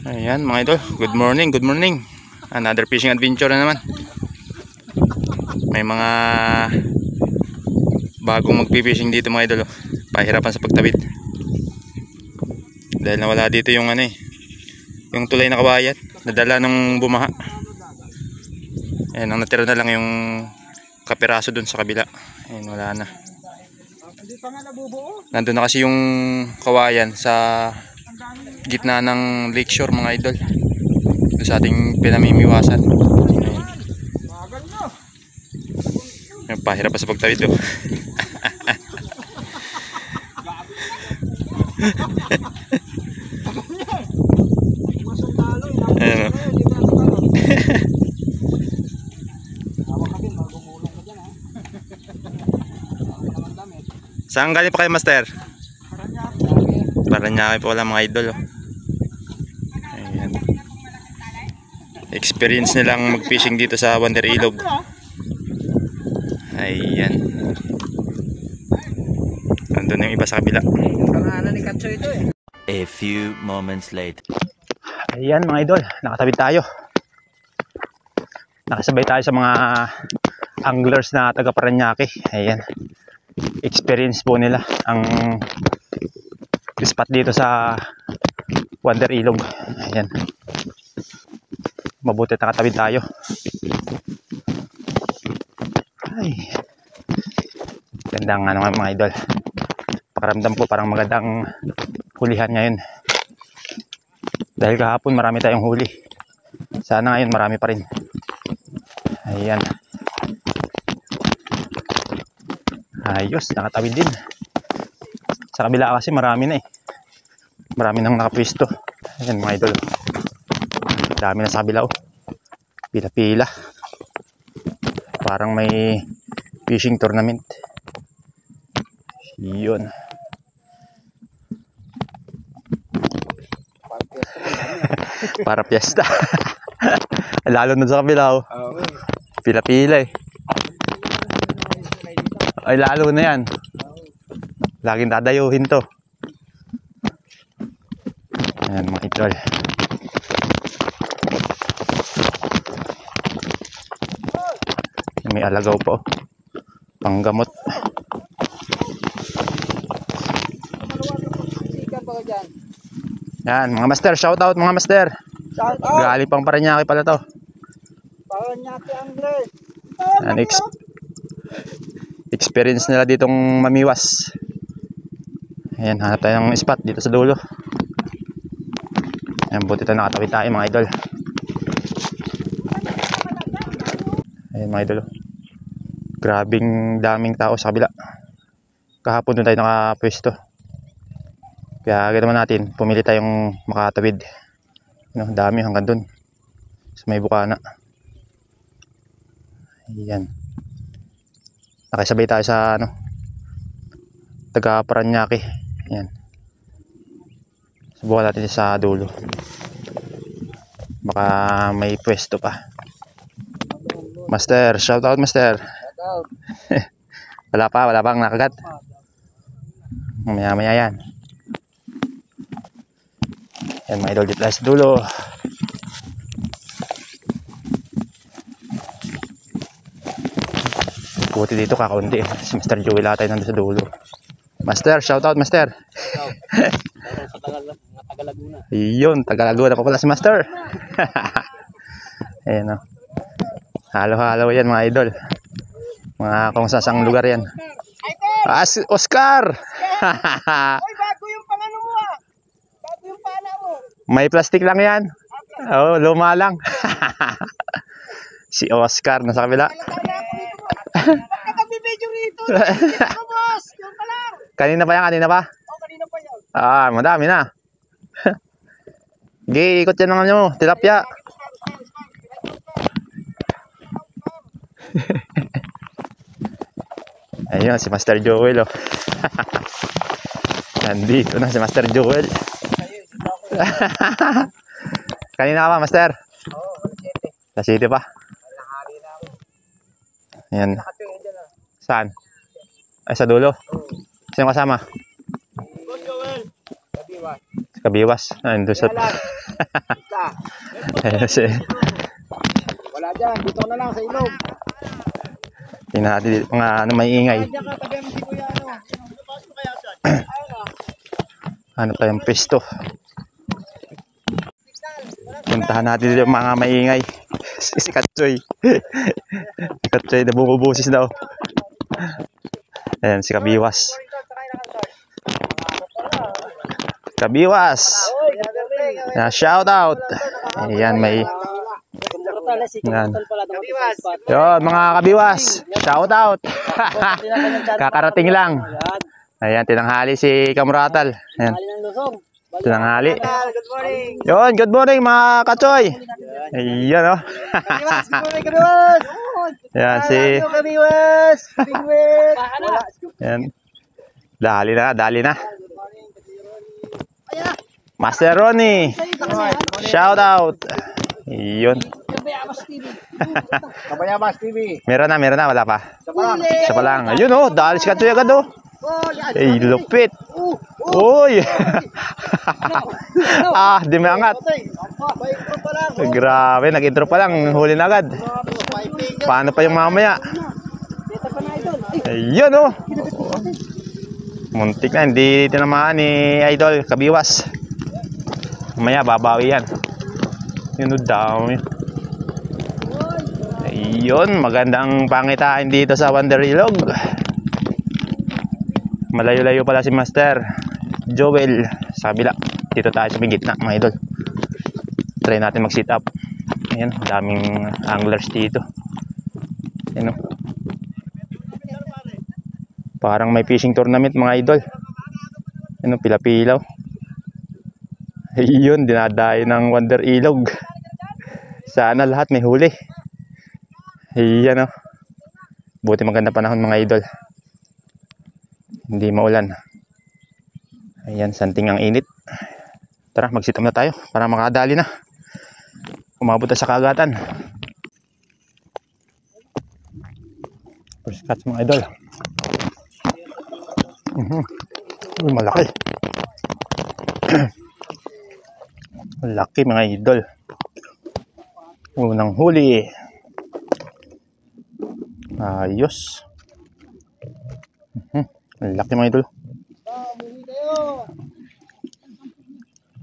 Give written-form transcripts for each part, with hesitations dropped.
Ayan mga idol, good morning, good morning. Another fishing adventure na naman. May mga bagong magpipishing dito mga idol. Pahirapan sa pagtawid. Dahil nawala dito yung yung tulay na kawayan, nadala ng bumaha. Ayan, ang natira na lang yung kapiraso dun sa kabila. Ayan, wala na. Nandun na kasi yung kawayan sa gitna ng lakeshore mga idol. Doon sa ating pinamimiwasan. Ayan, pahirap pa sa pagtawid oh. Ayan, saan galing pa kayo, Master? Paranaque po wala mga idol oh. Ayan. Experience nilang mag-fishing dito sa Wonder Ilog. Ayan. Nandun yung iba sa kabila. A few moments later. Ayan mga idol, nakatabi tayo. Nakasabay tayo sa mga anglers na taga Paranaque. Ayan. Experience po nila ang spot dito sa Wonder Ilog. Ayan. Mabuti nakatabi tayo. Ay. Ganda nga naman mga idol. Pakiramdam ko parang magandang hulihan ngayon. Dahil kahapon marami tayong huli. Sana ngayon marami pa rin. Ayan. Ayos, nakatawid din. Sa kabila kasi marami na eh. Marami nang nakapwisto. Ayan mga idol. Dami na sa kabila oh. Pila-pila. Parang may fishing tournament. Yun. Para piyesta. Lalo na sa kabila oh. Pila-pila eh. Ay lalo na yan. Laging dadayuhin to. Ayan mga idol. May alagaw po. Panggamot. Yan mga master, shout out mga master. Shout out. Galing pang Paranaque pala to. Paranaque angler. Yan, experience nila ditong mamiwas. Ayan, hanap tayo ng spot dito sa dulo. Ayan, buti ito nakatawid tayo mga idol. Ayan mga idol. Grabing daming tao sa kabila. Kahapon doon tayo nakapwesto. Kaya ganoon natin, pumili tayong makatawid. Dami hanggang doon. Sa may bukana. Ayan. Nakisabay tayo sa taga Paranaque. Ayan. Subukan natin sa dulo. Baka may pwesto pa. Master, shout out master. Shout out. wala pang nakagat. Maya yan. Yan mga idol, dito tayo sa dulo. Buti dito kakaunti. Si Mr. Joey lahat tayo nandun sa dulo. Master, shout out master. Sa Tagalaguna. Yun, Tagalaguna pa pala si master. Ayan o. Halo-halo yan mga idol. Mga kung sasang lugar yan. Oscar! Oy, bago yung pangano mo ah. Bago yung pala mo. May plastic lang yan. Oo, luma lang. Si Oscar nasa kabila. Bakit nagbibidyo rito? Boss, yung pala. Kanina pa yan, kanina pa? Oh, kanina pa yan. Ah, madami na. Sige, ikot yan ng tilapia. Ayun, si Master Joel oh. Nandito na si Master Joel. Kanina ka pa, Master? Oo, sa city pa. nahali na ako. Ayan. Nakatingin dyan ah. Saan? Ay, sa dulo? Sino kasama? Good Joel. Kabiwas. Ando sa... Isa. Ayan si... Wala dyan. Dito na lang sa ilog. Tingnan natin dito, mga ano may ingay. Diyan ka, tabi mo si Kuya ano. Ano tayong pwesto. Puntahan natin dito yung mga maingay. Si Katsoy. Si Katsoy na bumubusis daw. Ayan si Kabiwas. Kabiwas. Na shout out. Ayan may yan. Yon mga Kabiwas. Shout out. Kakarating lang. Ayan tinanghali si Kamuratal. Ayan. Tinanghali. Good morning. Yon, good morning mga Katsoy. Ayan oh. Kabiwas. Ayan si Kabiwas. Kabiwas. Ayan. Dali na. Master Ronnie. Shout out. Yun. Kabayabas TV. Meron na, wala pa. Sa parang. Isa pa lang. Ayun oh, dali si Katsoy agad oh. Ay, lupit. Uy. Di may angat. Grabe, nag-intro pa lang, huli na agad. Paano pa yung mamaya? Ayun oh. Muntik na, hindi tinamaan ni Idol Kabiwas. Mamaya babawi yan. Yun oh, dami. Ayun, magandang pangitain dito sa Wonder Ilog. Malayo-layo pala si Master Joel sa kabila. Dito tayo sa gitna mga idol. Try natin mag-sit up. Ayan, daming anglers dito. Ayan o. Parang may fishing tournament mga idol. Ayan o, pila-pilaw. Ayun, dinadayo ng Wonder Ilog. Sana lahat may huli. Ayan o. Buti maganda panahon mga idol. Hindi maulan. Ayan, santing ang init. Tara, mag-sit up na tayo para makadali na. Umabot na sa kagatan. First catch mga idol. Uy, malaki. Malaki mga idol. Unang huli. Ayos. Ang laki mga idol.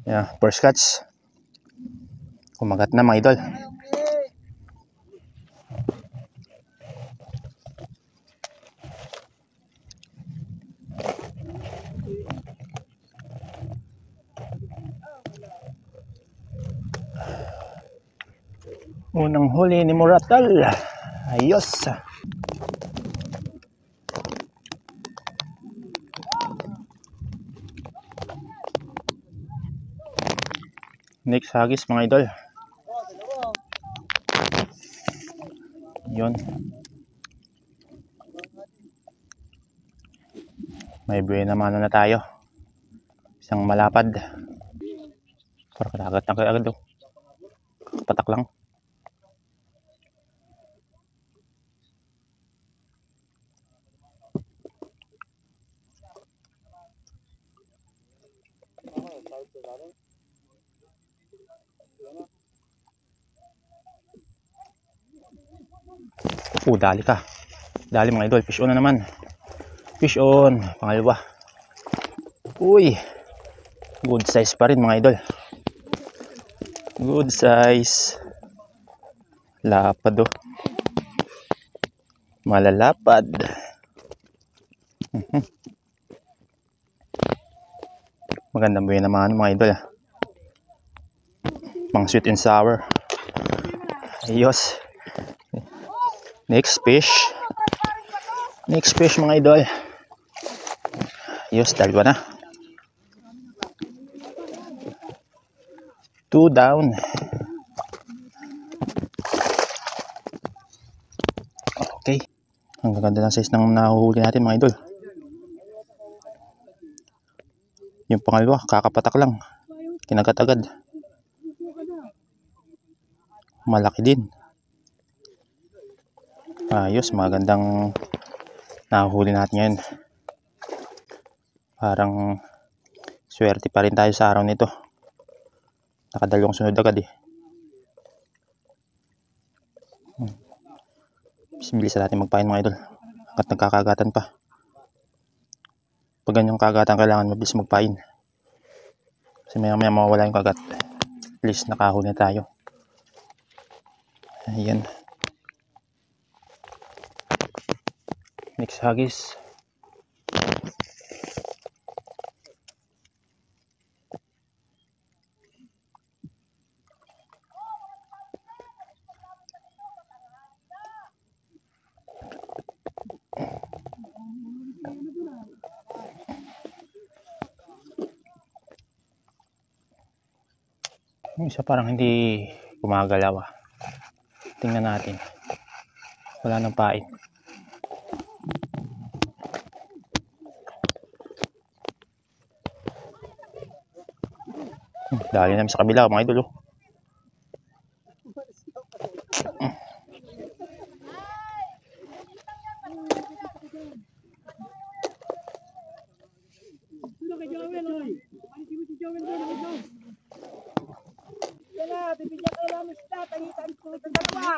Yeah, first catch. Kumagat na mga idol. Unang huli ni Muratal. Ayos. Next hagis mga idol. Yun. May buena mano na tayo. Isang malapad. Para kadagat na kayo agad daw. Patak lang. Dali ka. Dali mga idol. Fish on na naman. Fish on. Pangalawa. Uy. Good size pa rin mga idol. Good size. Lapad oh. Malalapad. Magandang buhay naman mga idol. Pang sweet and sour. Ayos. Next fish. Next fish mga idol. Ayos, dalawa na. 2 down. Okay. Ang ganda ng size ng nahuhuli natin mga idol. Yung pangalawa, kakapatak lang. Kinagat agad. Malaki din. Ayos, magandang nahuhuli natin yan. Parang Swerte pa rin tayo sa araw nito. Nakadalawang sunod agad eh. Bilisan natin magpain mga idol. At nagkakagatan pa. Pag ganyang kagatan, kailangan mabilis magpain. Kasi maya maya mawawala yung kagat. At least nakahuli na tayo. Ayan. Next hagis. Yung isa parang hindi gumagalaw ah. Tingnan natin. Wala nang pain. Dali namin sa kabila mga idol oh. Yan na, bibigyan kayo ng isda. Tangitan ko ng dalawa.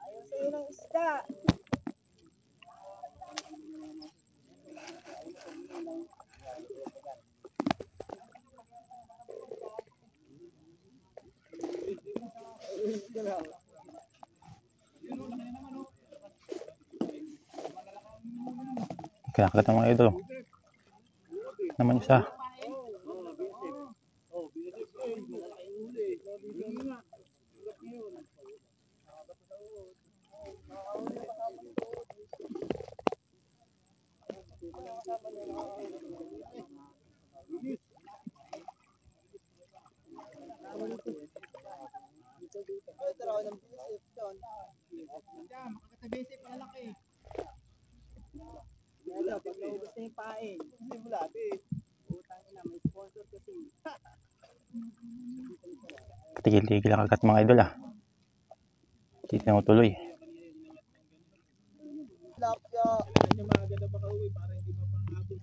Ayaw sa'yo ng isda. Kinakagat ng mga idol. Naman isa. Makakatabese pa lalaki. Wala, pag naubos na yung pain. Kasi wala, utang na, may sponsor kasi. Tigil-tigil ang kagat mga idol ah. Hindi na tuloy. Lapya. Kanya maganda makauwi para hindi mapangabot.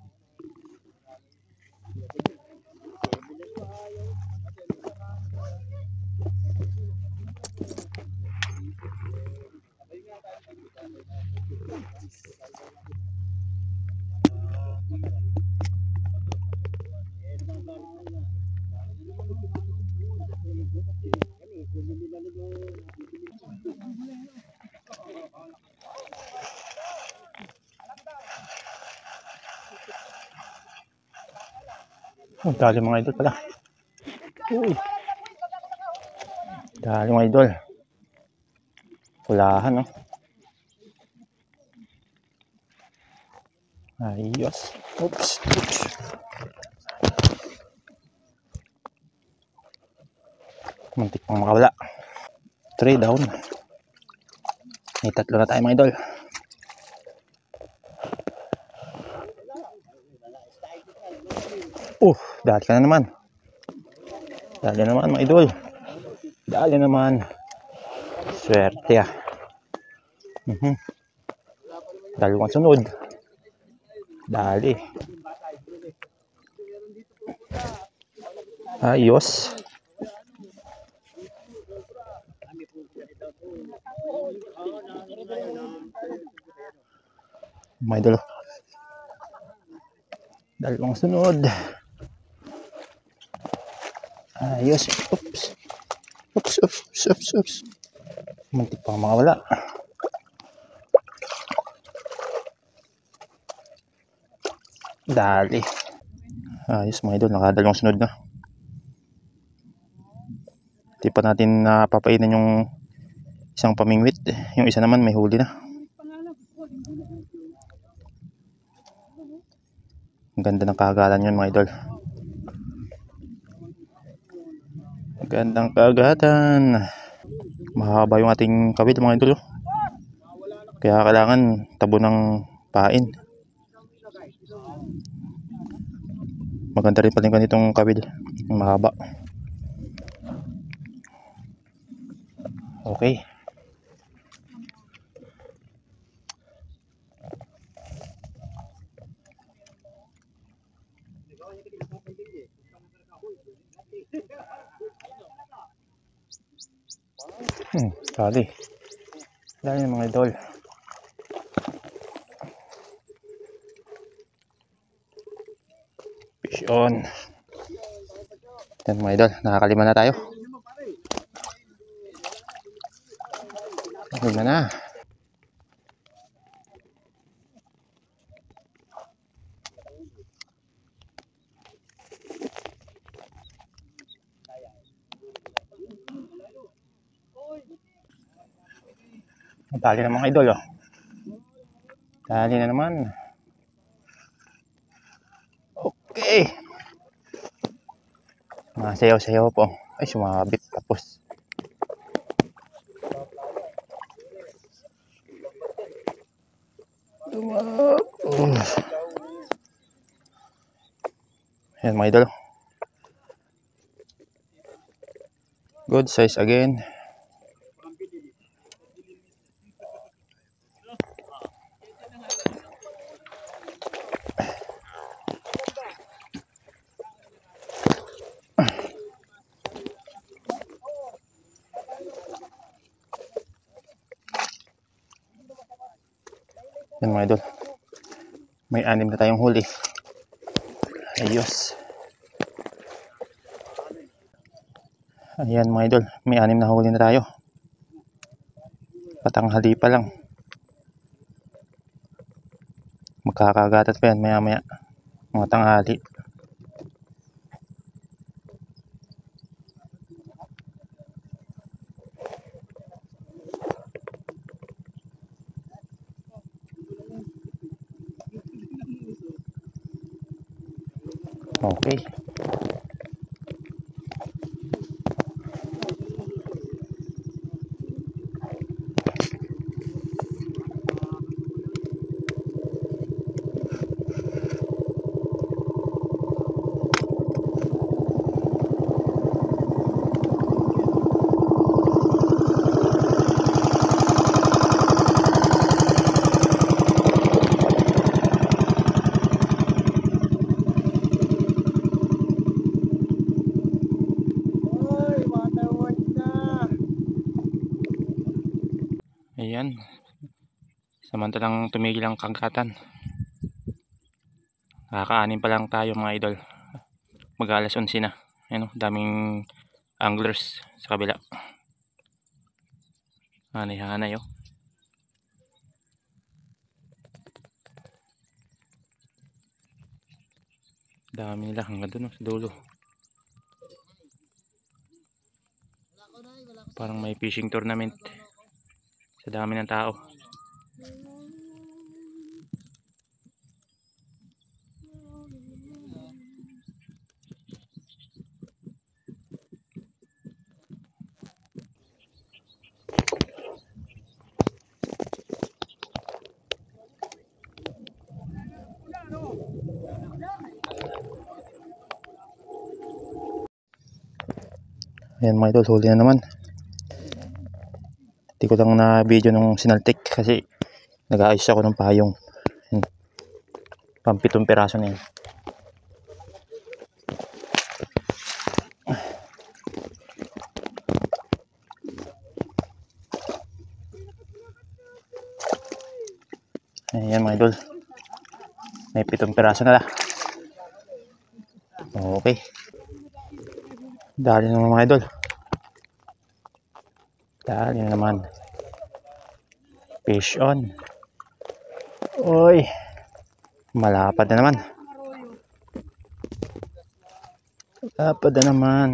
Oh, dali mga idol pala. Uy. Dali mga idol. Pulahan oh. Ayos. Oops. Oops. Muntik pang makawala. 3 down. May 3 na tayo mga idol. Dali ka na naman. Dali naman mga idol. Dali naman. Swerte ah. Dalawang sunod. Dali. Ayos. Mga idol. Dalawang sunod. Ayos. Oops. Oops, oops, oops, oops. Muntik pang makawala. Dali. Ayos mga idol. Nakadalawang sunod na. Di pa natin napapainan yung isang pamingwit. Yung isa naman may huli na. Ang ganda ng kagatan yun mga idol. Gandang kagatan. Mahaba yung ating kawit mga idol. Kaya kailangan tabo ng pain. Maganda rin pala yung ganitong kawit. Mahaba. Okay. Tali. Dahil yung mga idol. Fish on. Yan mga idol, nakakalima na tayo. Lima na. Tali na mga idol, oh. Tali na naman. Okay. Masayaw-sayaw po. Ay, sumabit tapos. Ayan mga idol. Good size again. Yan mga idol. May 6 na tayong huli. Ayos. Ayan mga idol. May 6 na huli na tayo. Patanghali pa lang. Magkakagatat pa yan maya maya. Mga tanghali. Okay. Ayan. Samantalang tumigil ang kagatan. Kakaanin pa lang tayo mga idol. Mag-alas 11 na. Ayan, daming anglers sa kabila. Hanay-hanay, oh. Dami nila hanggang doon, oh, sa dulo. Parang may fishing tournament. Sa dami ng tao. Ayan mga idol, huli na naman. Hindi ko lang na video nung sinaltik kasi nag-aayos ako ng payong. Pampitong piraso na yun. Ayan mga idol, may 7 piraso na lang. Okay. Dali naman mga idol. Dali na naman. Fish on. Oy. Malapad na naman. Malapad na naman.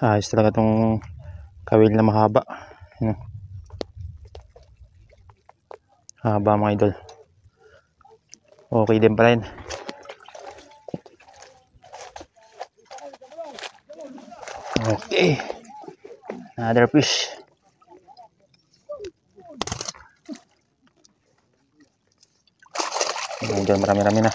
Ayos talaga tong kawil na mahaba. Haba mga idol. Okay din pala yun. Okay. Another fish. Mga idol, marami-rami na.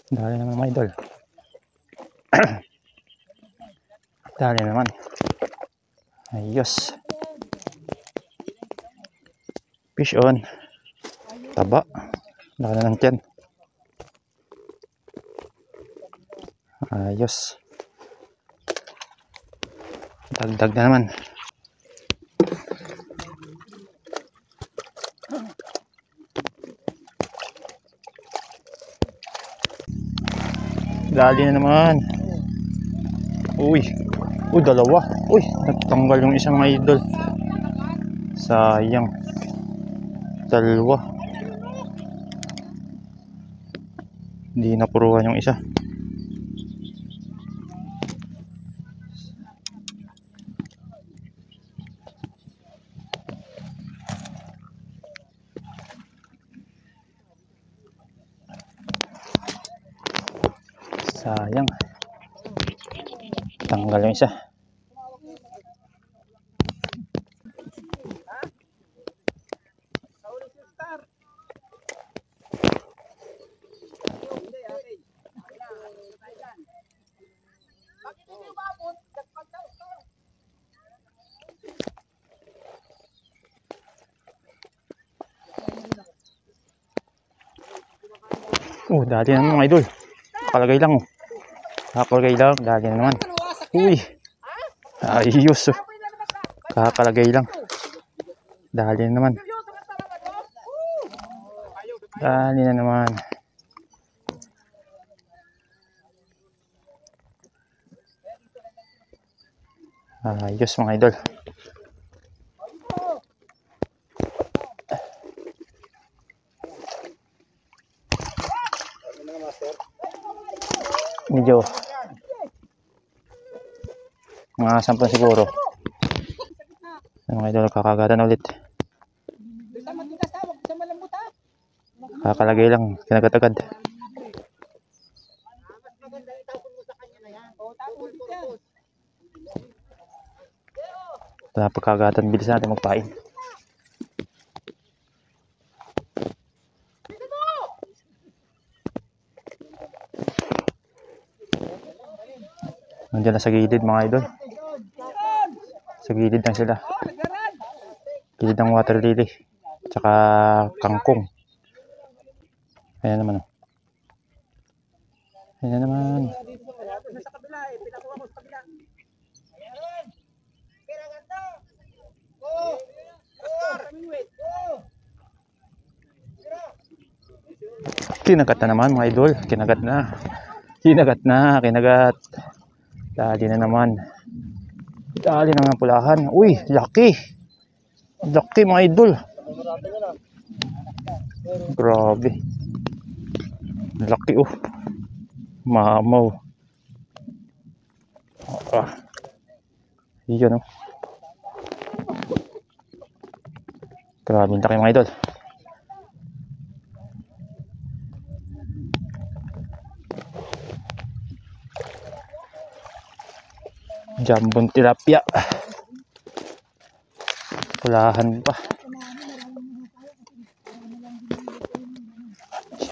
Dali naman mga idol. Dali naman. Ayos. Fish on. Taba. Laki na ng tiyan. Ayos. Dagdag na naman. Dali na naman. Uy. Uy, dalawa. Uy, nagtanggal yung isang mga idol. Sayang. Dalawa. Hindi napuruhan yung isa. Sayang. Tanggal yung isa. Oh, dali na naman mga idol. Kakalagay lang oh. Kakalagay lang, dali na naman. Uy. Ayos oh. Kakalagay lang. Dali na naman. Dali na naman. Ayos mga idol. Medyo mga 10 siguro. Mga idol, kakagatan ulit. Kakalagay lang, kinagat-agad. Wala pagkagatan, bilis natin magpain. Nandiyan na sa gilid mga idol. Sa gilid lang sila. Gilid ng water lily. Tsaka kangkong. Ayan naman oh. Ayan naman. Kinagat na naman mga idol. Kinagat na. Kinagat na. Kinagat. Dali na naman. Dali naman ang pulahan. Uy, laki. Laki mga idol. Grabe. Laki oh. Mamaw. Iyon oh. Grabe yung laki mga idol. Jambon tilapia. Pulahan pa.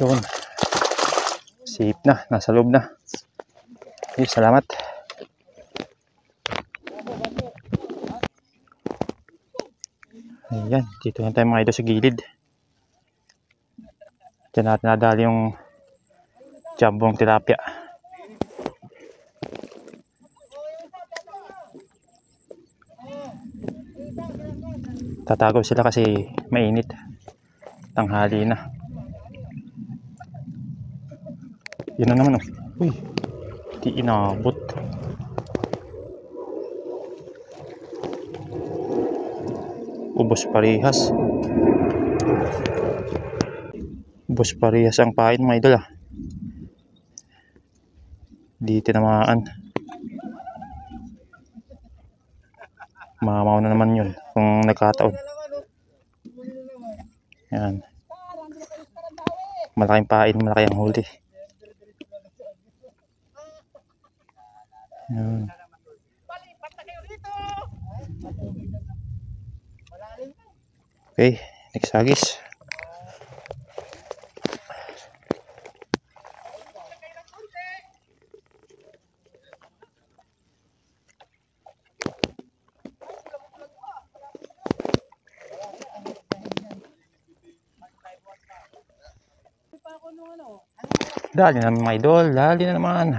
Yun. Safe na. Nasa loob na. Okay, salamat. Ayan. Dito na tayo mga idol sa gilid. Diyan natin nadali yung jambong tilapia. Tatago sila kasi mainit. Tanghali na. Yun na naman oh. Uy. Di inabot. Ubos parehas. Ubos parehas ang pain mga idol ah. Di tinamaan. Mamaw na naman yun kung nagkataon. Yan. Malaking pain, malaki ang huli. Yan. Okay, next hagis. Dali na naman mga idol. Dali na naman.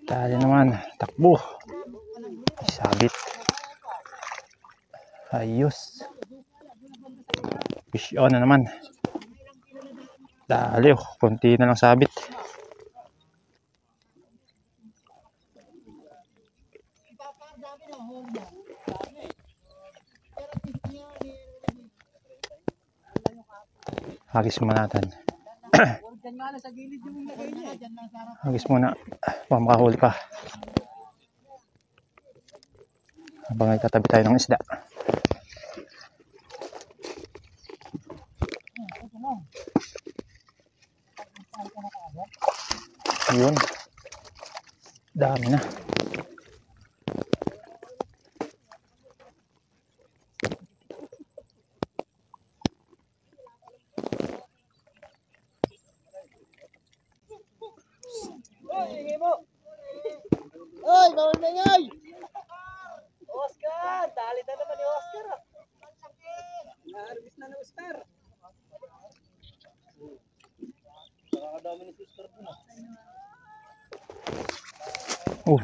Dali naman. Takbo. Sabit. Ayos. Fish on na naman. Dali oh. Kunti na lang sabit. Hagis muna natin. Hagis muna. Baka makahuli pa. Habang itatabi tayo ng isda. Yun. Dami na. Oy, bawal na ngay! Oscar! Dali na naman ni Oscar ah. Na-harvest na ni Oscar. Nakakadami ni Oscar dun ah.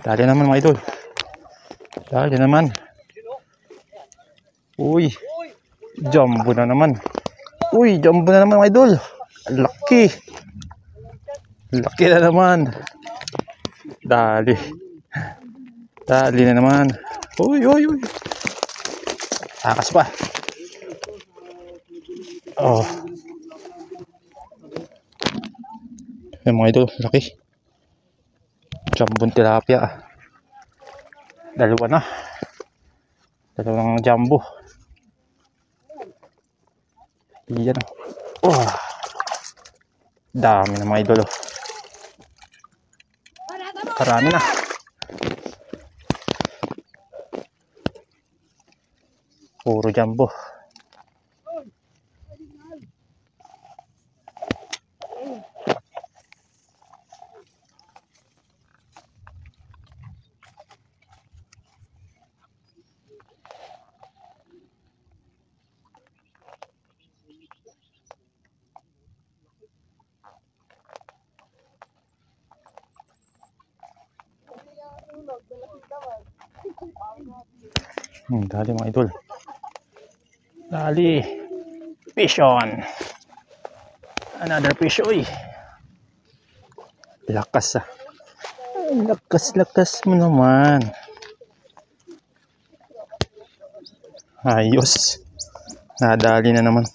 Dali naman mga idol. Dali naman. Uy. Jumbo na naman. Uy, jumbo na naman mga idol. Laki. Laki na naman. Dali. Dali na naman. Uy. Takas pa. Ayan mga idol, laki. Jambong tilapia. Dalawa na. Dalawang jumbo. Iyan. Dami na mga idol. Karami na. Puro jumbo. Dali mga idol. Dali. Fish on. Another fish. Uy. Lakas ah. Lakas mo naman. Ayos. Nadali na naman.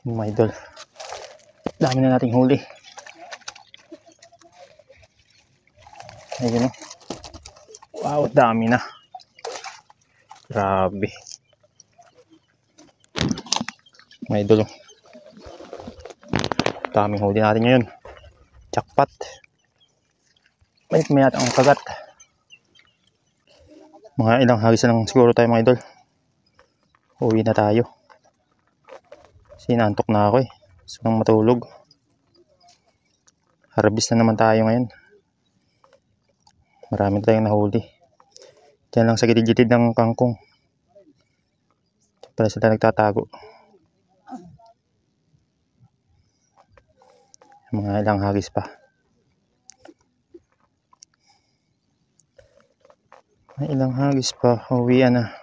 Mga idol, dami na nating huli. Ayun o. Wow, dami na. Grabe. Mga idol, daming huli natin ngayon. Jackpot. May ang kagat. Mga ilang hagis lang siguro tayo mga idol. Uwi na tayo. Sinantok na ako eh. Gusto nang matulog. Harvest na naman tayo ngayon. Marami tayong nahuli. Diyan lang sa gilid-gilid ng kangkong. Diyan pala sila nagtatago. Mga ilang hagis pa. May ilang hagis pa. Uwian na.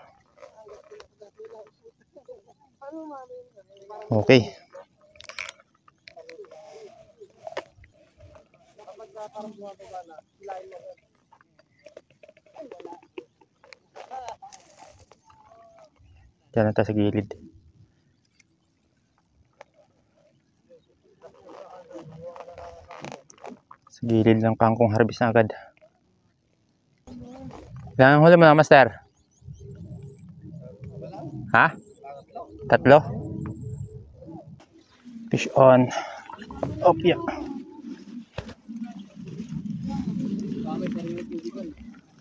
Okay. Diyan na tayo sa gilid. Sa gilid ng kangkong harvest na agad. Ilang huli mo na, master? Ha? 3? Fish on. Opya.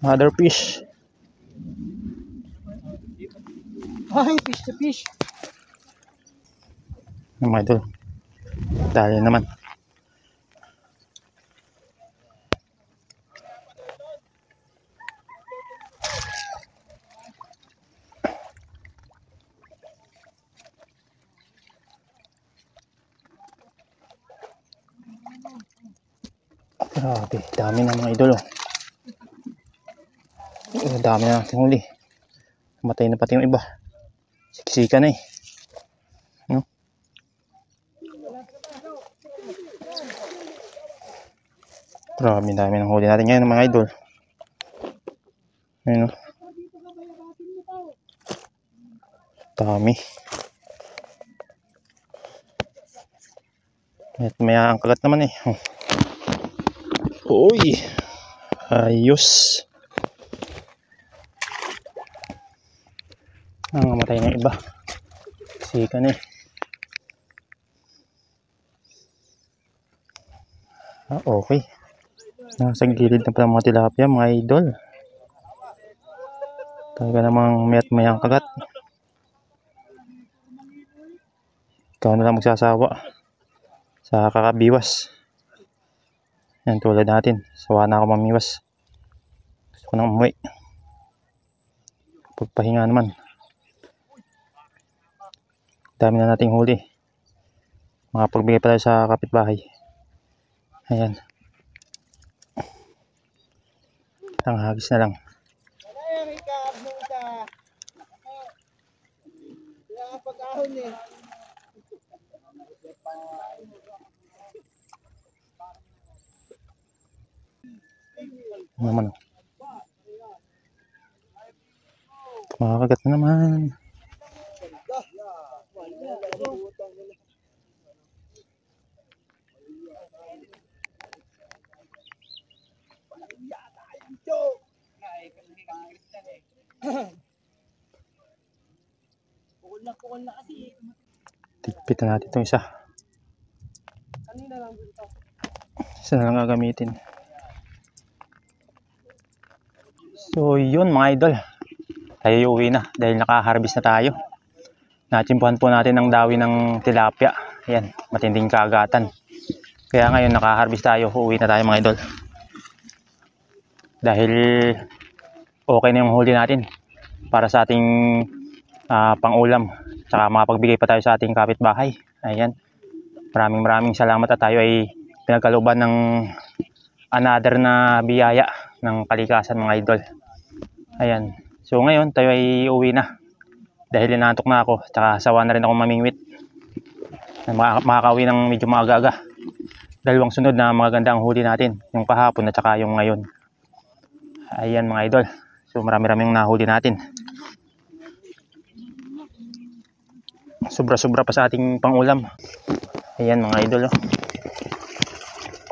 Another fish. Ay, fish to fish. Mga idol. Dali naman. Grabe, dami na mga idol. Dami na natin huli. Matay na pati yung iba. Siksika na eh. No? Grabe, dami ng huli natin ngayon mga idol. Ayun, no? Dami. At may ang kagat naman eh. Uy! Ayos! Nangamatay na iba. Sika na eh. Okay. Nasa gilid na pala mga tilapia mga idol. Talaga namang mayat mayang kagat. Ikaw na lang magsasawa sa kakabiwas. Yan tulad natin. Sawa na ako mamiwas. Gusto ko nang umuwi. Pagpahinga naman. Dami na nating huli. Makapagbigay pa tayo sa kapitbahay. Ayan. Tanghagis na lang. Ano naman? Makakagat na naman. Pukol na kasi. Tigpitan natin itong isa. Isa na lang gagamitin. So yun mga idol. Tayo uwi na dahil naka-harvest na tayo. Natsimpuhan po natin ang dawi ng tilapia. Ayan, matinding kaagatan. Kaya ngayon naka-harvest tayo. Uwi na tayo mga idol. Dahil okay na yung huli natin para sa ating pang-ulam. Saka makapagbigay pa tayo sa ating kapitbahay. Ayan. Maraming salamat at tayo ay pinagkalooban ng another na biyaya ng kalikasan mga idol. Ayan. So ngayon tayo ay uwi na. Dahil inaantok na ako. Tsaka sawa na rin ako mamingwit. Makakauwi ng medyo maaga-aga. Dalawang sunod na magaganda ang huli natin. Yung kahapon at saka yung ngayon. Ayan mga idol. So marami-raming nahuli natin. Sobra-sobra pa sa ating pangulam. Ayan mga idol. Oh.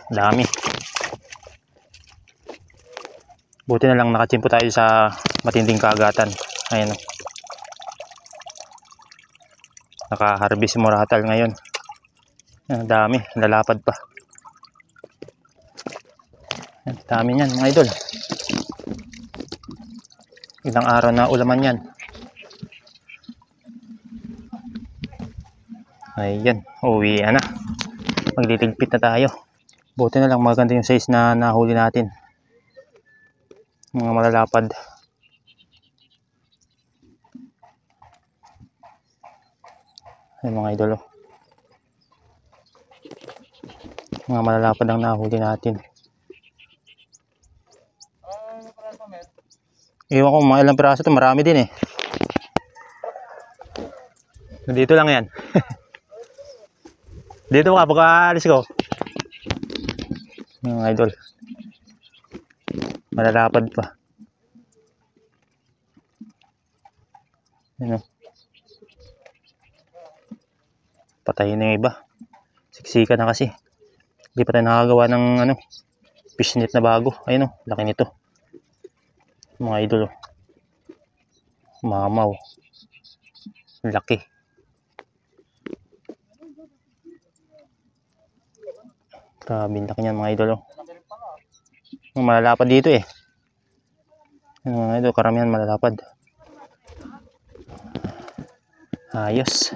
Dami. Buti na lang nakatsimpo tayo sa matinding kaagatan. Ayan. Oh. Naka-harvest moratal ngayon. Ang dami. Lalapad pa. Ang dami niyan mga idol. Ilang araw na ulaman yan. Ayan, uwi na. Magliligpit na tayo. Buti na lang maganda yung size na nahuli natin. Mga malalapad. Ayan mga idolo. Mga malalapad ang nahuli natin. Iwan ko mga ilang piraso ito. Marami din eh. Dito lang yan. Dito ka, baka alis ko. Mga idol. Malalapad pa. Ano? Patayin na yung iba. Siksika na kasi. Hindi pa tayo nakagawa ng ano, fishnet na bago. Ayun o, laki nito. Mga idol. Mamaw. Laki. Grabe, laki niyan mga idol. Malalapad dito eh. Mga idol, karamihan malalapad. Ayos.